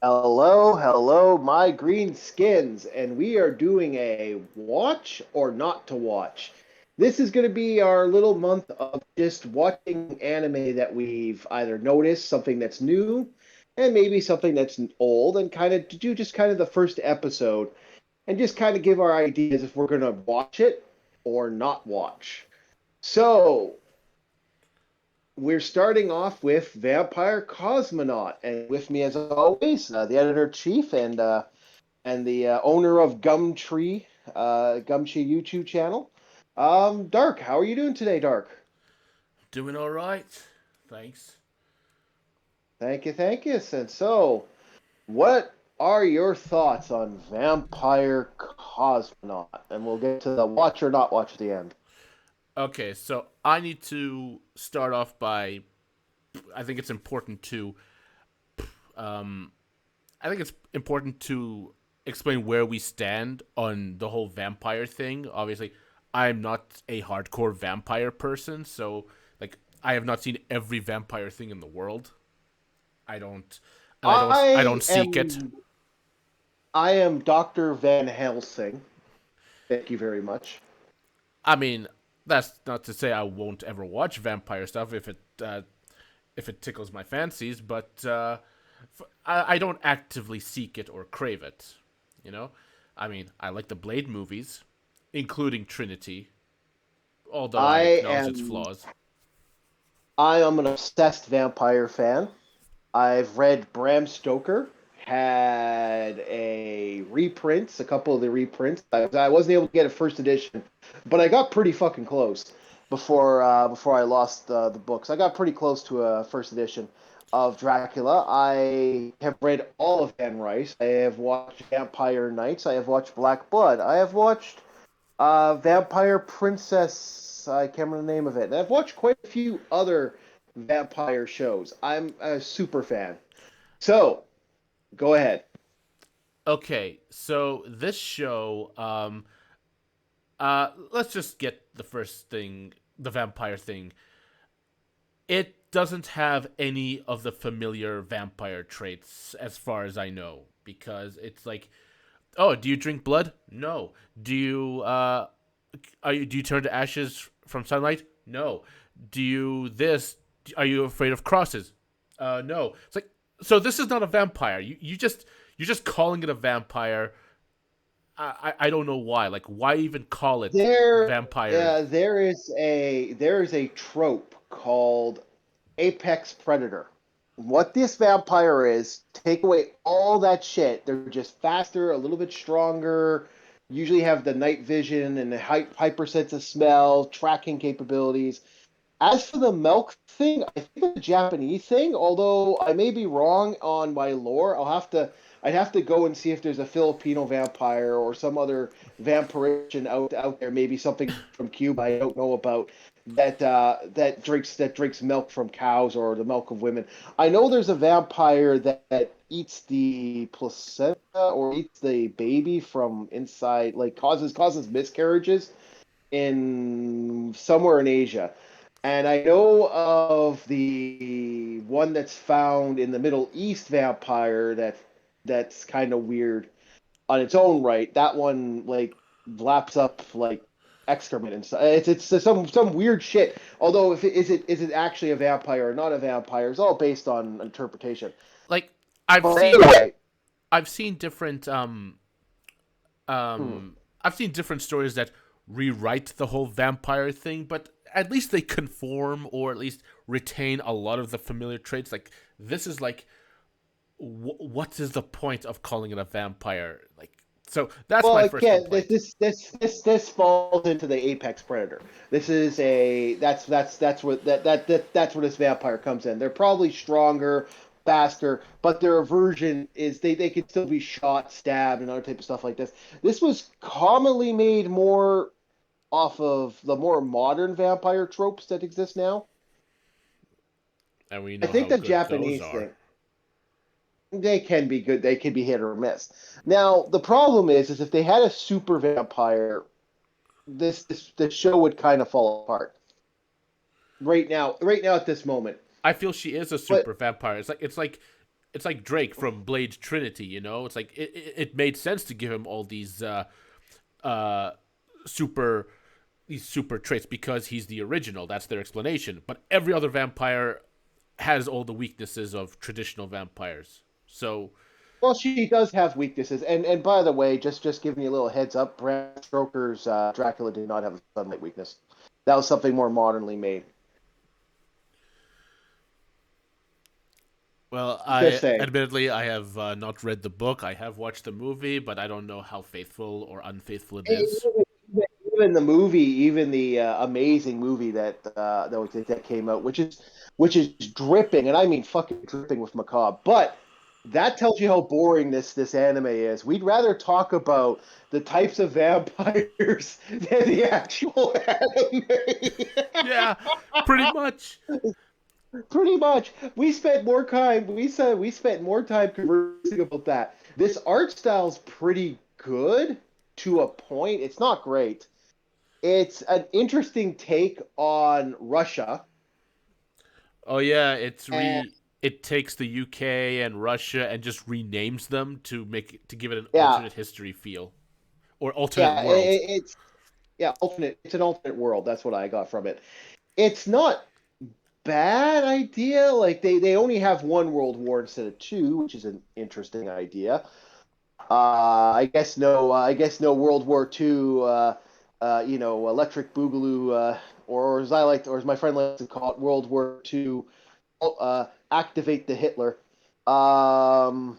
Hello, hello, my green skins, and we are doing a watch or not to watch. This is going to be our little month of just watching anime that we've either noticed, something that's new, and maybe something that's old, and kind of do just kind of the first episode and just kind of give our ideas if we're going to watch it or not watch. So, we're starting off with Vampire Cosmonaut, and with me, as always, the editor chief and the owner of Gumtree YouTube channel. Dark, how are you doing today, Dark? Doing all right, thanks. Thank you. And so, what are your thoughts on Vampire Cosmonaut? And we'll get to the watch or not watch at the end. Okay, so I need to start off by. I think it's important to. Um, I think it's important to explain where we stand on the whole vampire thing. Obviously, I'm not a hardcore vampire person, so like I have not seen every vampire thing in the world. I don't, and I I don't seek it. am I am Dr. Van Helsing. Thank you very much. I mean, that's not to say I won't ever watch vampire stuff if it tickles my fancies, but I don't actively seek it or crave it. You know, I mean, I like the Blade movies, including Trinity, although I I acknowledge its am flaws. I am an obsessed vampire fan. I've read Bram Stoker had a couple of the reprints. I wasn't able to get a first edition, but I got pretty fucking close before I lost the books. I got pretty close to a first edition of Dracula. I have read all of Anne Rice. I have watched Vampire Nights. I have watched Black Blood. I have watched Vampire Princess. I can't remember the name of it. And I've watched quite a few other vampire shows. I'm a super fan. So, go ahead. Okay, so this show, let's just get the first thing, the vampire thing. It doesn't have any of the familiar vampire traits, as far as I know, because it's like, oh, do you drink blood? No. Do you turn to ashes from sunlight? No. Do you this? Are you afraid of crosses? No. It's like, so this is not a vampire. You're just calling it a vampire. I don't know why. Like, why even call it There, vampire? there is a trope called apex predator. What this vampire is, take away all that shit. They're just faster, a little bit stronger. Usually have the night vision and the hyper sense of smell, tracking capabilities. As for the milk thing, I think it's a Japanese thing, although I may be wrong on my lore. I'd have to go and see if there's a Filipino vampire or some other vampiration out there, maybe something from Cuba I don't know about that drinks milk from cows or the milk of women. I know there's a vampire that eats the placenta or eats the baby from inside, like causes miscarriages in somewhere in Asia. And I know of the one that's found in the Middle East vampire that's kind of weird on its own right. That one like laps up like excrement and stuff. It's some weird shit. Although if is it actually a vampire or not a vampire? It's all based on interpretation. Like, I've But seen anyway, I've seen different hmm. I've seen different stories that rewrite the whole vampire thing, but at least they conform or at least retain a lot of the familiar traits. Like, this is like, what is the point of calling it a vampire? Like, so that's Well, my first again, complaint. this falls into the apex predator. This is a that's where this vampire comes in. They're probably stronger, faster, but their aversion is they could still be shot, stabbed, and other type of stuff like this. This was commonly made more off of the more modern vampire tropes that exist now. And we I know think how the good those Japanese are. thing they can be good. They can be hit or miss. Now the problem is if they had a super vampire, this show would kind of fall apart right now at this moment. I feel she is a super But vampire. It's like it's like Drake from Blade Trinity. You know, it's like it made sense to give him all these uh, super these super traits because he's the original. That's their explanation. But every other vampire has all the weaknesses of traditional vampires. So Well, she does have weaknesses, and by the way, just giving you a little heads up, Bram Stoker's Dracula did not have a sunlight weakness. That was something more modernly made. well, Just I saying. admittedly I have not read the book. I have watched the movie, but I don't know how faithful or unfaithful it is. Even the movie, even the amazing movie that came out, which is dripping, and I mean fucking dripping with macabre. But that tells you how boring this anime is. We'd rather talk about the types of vampires than the actual anime. Yeah, pretty much. Pretty much, we spent more time conversing about that. This art style's pretty good to a point. It's not great. It's an interesting take on Russia. Oh yeah, And it takes the UK and Russia and just renames them to give it an yeah, alternate history feel or alternate yeah, world. it's yeah, alternate. It's an alternate world. That's what I got from it. It's not bad idea. Like they only have one world war instead of two, which is an interesting idea. I guess no World War II. Electric Boogaloo, or as my friend likes to call it, World War II. Activate the Hitler. Um,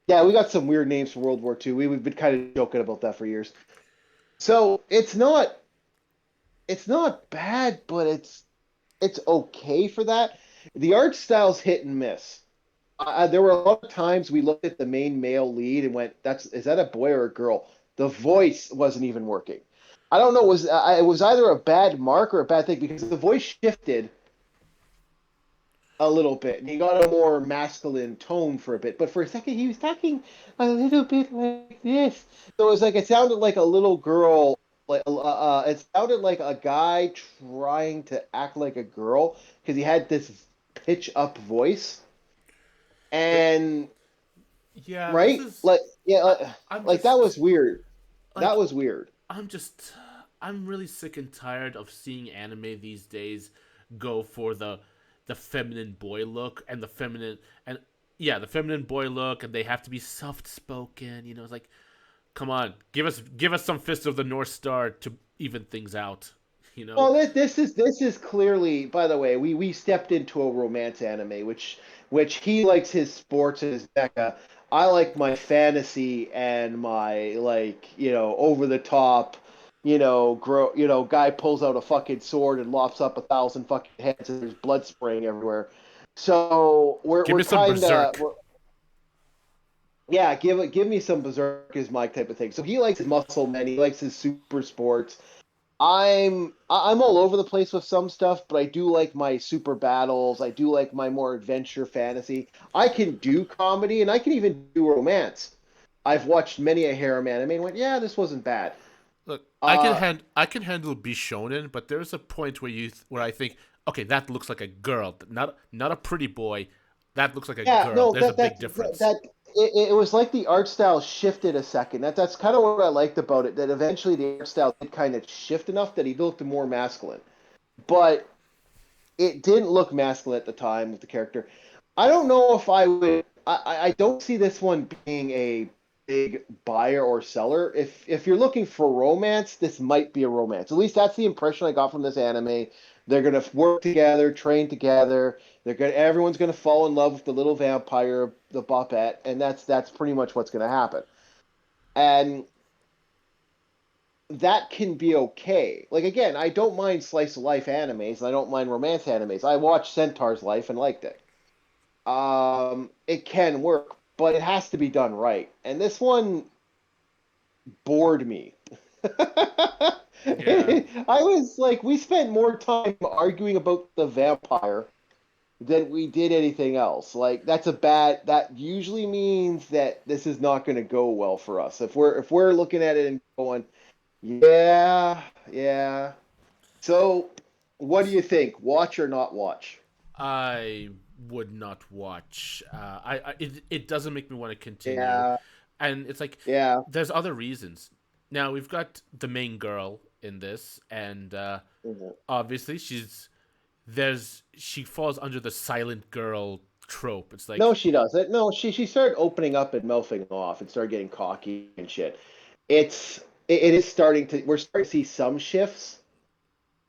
yeah, we got some weird names for World War II. We've been kind of joking about that for years. So it's not bad, but it's okay for that. The art style's hit and miss. There were a lot of times we looked at the main male lead and went, is that a boy or a girl?" The voice wasn't even working. I don't know. It was either a bad mark or a bad thing because the voice shifted a little bit and he got a more masculine tone for a bit. But for a second, he was talking a little bit like this. So it was like it sounded like a little girl. It sounded like a guy trying to act like a girl because he had this pitch up voice. The, And yeah, this right? is Like yeah, I, I'm like that just was weird. That like was weird. I'm just I'm really sick and tired of seeing anime these days go for the feminine boy look and the feminine and yeah, the feminine boy look and they have to be soft spoken, you know, it's like come on, give us some Fist of the North Star to even things out, you know. Well, this is clearly, by the way, we stepped into a romance anime, which he likes his sports and his mecha. I like my fantasy and my over the top, guy pulls out a fucking sword and lops up 1,000 fucking heads and there's blood spraying everywhere. So we're Give me we're some kind of Berserk. yeah, give me some Berserk is my type of thing. So he likes his muscle men, he likes his super sports. I'm all over the place with some stuff, but I do like my super battles. I do like my more adventure fantasy. I can do comedy and I can even do romance. I've watched many a harem anime and went, yeah, this wasn't bad. Look, Uh, I can handle Bishonen, but there's a point where I think, okay, that looks like a girl, not a pretty boy. That looks like a yeah, girl. no, There's a that big that difference. that it was like the art style shifted a second. That's kind of what I liked about it. That eventually the art style did kind of shift enough that he looked more masculine. But it didn't look masculine at the time with the character. I don't know if I would. I don't see this one being a big buyer or seller. If you're looking for romance, this might be a romance. At least that's the impression I got from this anime. They're gonna work together, train together. Everyone's gonna fall in love with the little vampire, the Bopette, and that's pretty much what's gonna happen. And that can be okay. Like again, I don't mind slice of life animes, and I don't mind romance animes. I watched Centaur's Life and liked it. It can work, but it has to be done right. And this one bored me. I Yeah. was like, we spent more time arguing about the vampire than we did anything else. Like that usually means that this is not going to go well for us. If we're looking at it and going, yeah, yeah. So, what do you think? Watch or not watch? I would not watch. It doesn't make me want to continue, Yeah, and it's like yeah. there's other reasons. Now we've got the main girl in this, and Mhm. obviously she falls under the silent girl trope. It's No, like she doesn't. No, she started opening up and mouthing off and started getting cocky and shit. It is starting to we're starting to see some shifts.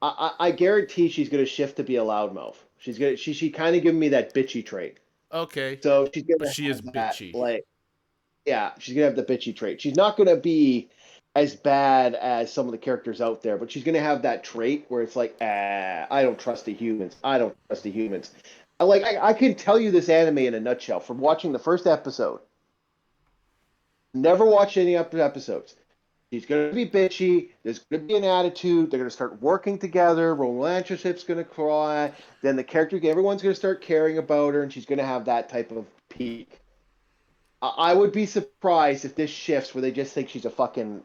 I guarantee she's gonna shift to be a loudmouth. She kind of giving me that bitchy trait. okay, So she's but gonna she is have that bitchy. like yeah, she's gonna have the bitchy trait. She's not gonna be as bad as some of the characters out there, but she's gonna have that trait where it's like, I don't trust the humans. I don't trust the humans. I can tell you this anime in a nutshell from watching the first episode. Never watched any other episodes. She's going to be bitchy. There's going to be an attitude. They're going to start working together. Relationship's going to cry. Then everyone's going to start caring about her, and she's going to have that type of peak. I would be surprised if this shifts where they just think she's a fucking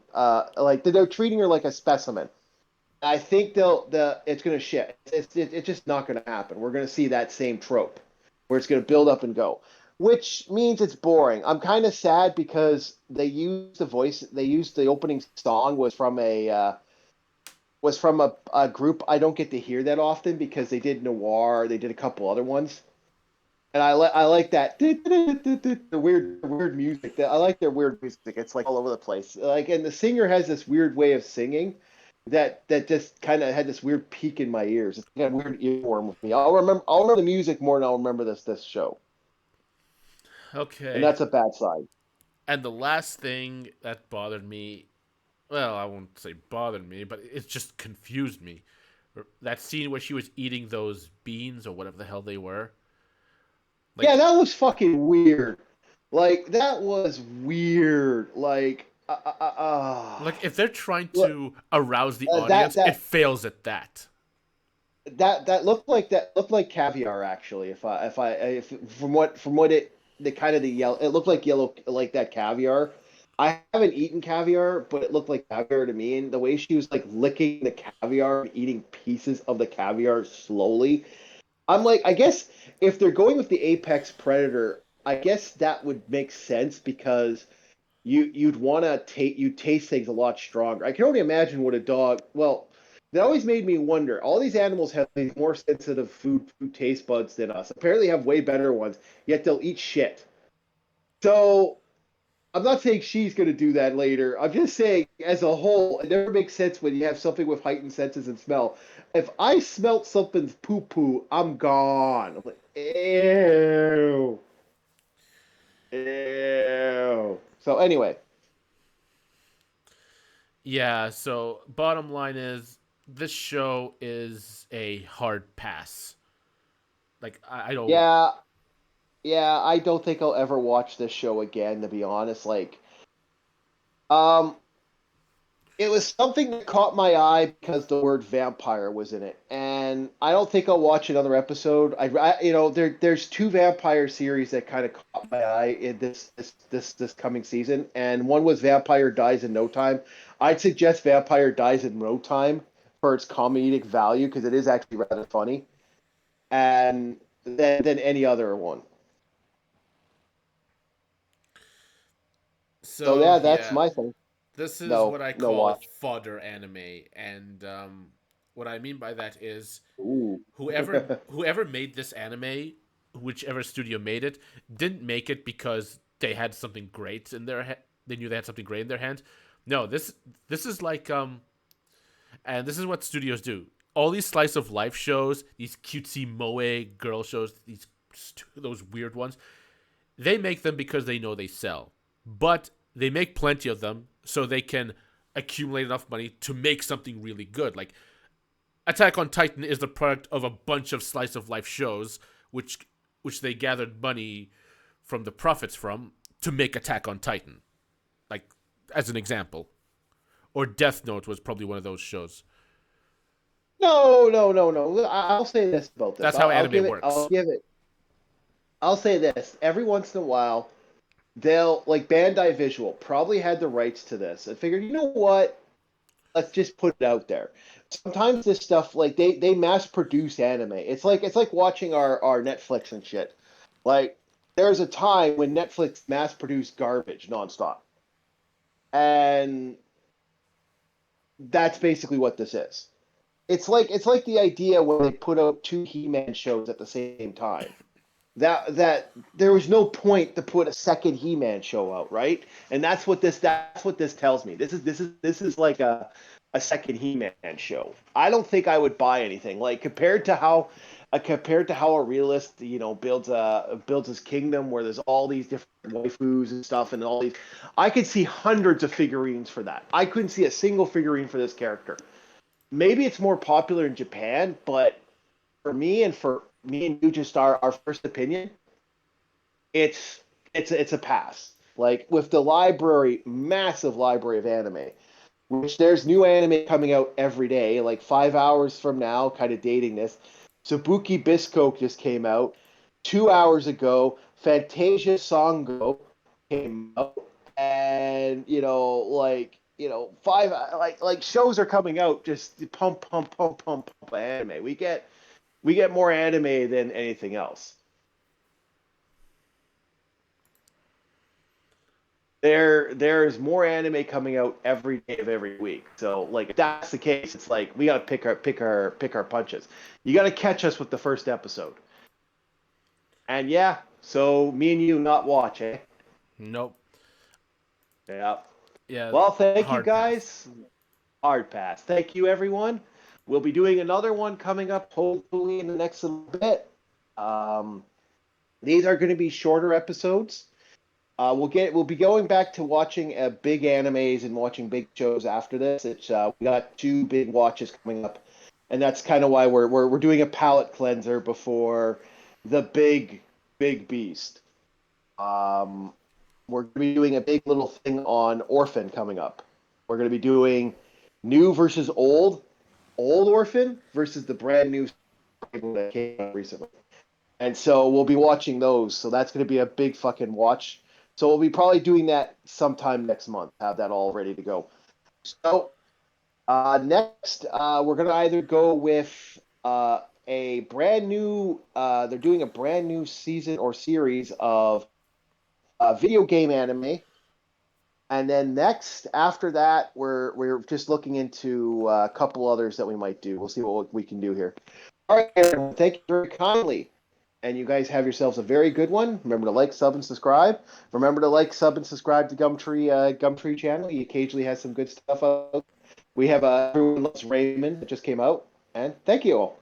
like they're treating her like a specimen. I think it's going to shift. It's just not going to happen. We're going to see that same trope where it's going to build up and go, which means it's boring. I'm kind of sad because they used the opening song was from a group I don't get to hear that often because they did Noir, they did a couple other ones. And I like that the weird music. I like their weird music. It's like all over the place. Like, and the singer has this weird way of singing that just kind of had this weird peak in my ears. It's got a weird earworm with me. I'll remember the music more than I'll remember this show, and Okay, that's a bad sign. and the last thing that bothered me, well, I won't say bothered me, but it just confused me. That scene where she was eating those beans or whatever the hell they were. Yeah, Like, that was fucking weird. Like that was weird. if they're trying Look, to arouse the that audience, it that fails at that. that looked like caviar actually. If from what it the kind of the yellow it looked like yellow like that caviar. I haven't eaten caviar, but it looked like caviar to me. And the way she was like licking the caviar and eating pieces of the caviar slowly, I'm like, I guess if they're going with the apex predator, I guess that would make sense because you'd want to take you taste things a lot stronger. I can only imagine what a dog. Well, that always made me wonder. All these animals have these more sensitive food taste buds than us. Apparently, have way better ones. Yet they'll eat shit. So I'm not saying she's going to do that later. I'm just saying, as a whole, it never makes sense when you have something with heightened senses and smell. If I smelt something's poo poo, I'm gone. I'm like, ew, ew. So anyway, Yeah, so bottom line is this show is a hard pass. Like, I don't. yeah, yeah, I don't think I'll ever watch this show again, to be honest. Um, it was something that caught my eye because the word vampire was in it, and I don't think I'll watch another episode. There's two vampire series that kind of caught my eye in this coming season, and one was Vampire Dies in No Time. I'd suggest Vampire Dies in No Time for its comedic value because it is actually rather funny, and than any other one. So So, yeah, that's yeah, my thing. this is No, what I no call watch. fodder anime. And what I mean by that is Ooh. whoever made this anime, whichever studio made it, didn't make it because they had something great in their they knew they had something great in their hands. No, this is like and this is what studios do. All these slice of life shows, these cutesy moe girl shows, those weird ones, they make them because they know they sell. But they make plenty of them so they can accumulate enough money to make something really good. Like Attack on Titan is the product of a bunch of slice of life shows which they gathered money from the profits from to make Attack on Titan. Like as an example. Or Death Note was probably one of those shows. No, no, no, no. I'll say this about this. That's how I'll anime give it. works. I'll say this. Every once in a while, they'll like Bandai Visual probably had the rights to this and figured, you know what? Let's just put it out there. sometimes this stuff like they mass produce anime. It's like watching our Netflix and shit. Like there's a time when Netflix mass produced garbage nonstop, and that's basically what this is. It's like the idea when they put out two He-Man shows at the same time. That there was no point to put a second He-Man show out, right? And that's what this tells me. This is like a second He-Man show. I don't think I would buy anything like compared to how a realist builds his kingdom where there's all these different waifus and stuff and all these. I could see hundreds of figurines for that. I couldn't see a single figurine for this character. Maybe it's more popular in Japan, but for me and you, just our first opinion, it's it's a pass. Like with the library, massive library of anime, which there's new anime coming out every day, like 5 hours from now, kind of dating this. Sabuki Bisco just came out 2 hours ago. Fantasia Songo came out, and five like shows are coming out. Just pump anime. We get more anime than anything else. There's more anime coming out every day of every week. So like if that's the case, it's like we gotta pick our punches. You gotta catch us with the first episode. And yeah, so me and you not watch, eh? Nope. Yeah. Yeah. Well, thank you Hard pass. guys. Hard pass. Thank you everyone. We'll be doing another one coming up hopefully in the next little bit. Um, these are going to be shorter episodes. We'll be going back to watching big animes and watching big shows after this. It's we got two big watches coming up, and that's kind of why we're doing a palate cleanser before the big beast. Um, we're going to be doing a big little thing on Orphan coming up. We're going to be doing new versus old Orphan versus the brand new that came out recently. And so we'll be watching those. So that's going to be a big fucking watch. So we'll be probably doing that sometime next month. Have that all ready to go. So next, we're going to either go with a brand new. They're doing a brand new season or series of video game anime. And then next, after that, we're just looking into a couple others that we might do. We'll see what we can do here. All right, everyone, thank you very kindly. And you guys have yourselves a very good one. Remember to like, sub, and subscribe. Remember to like, sub, and subscribe to Gumtree channel. He occasionally has some good stuff out. We have Everyone Loves Raymond that just came out. And thank you all.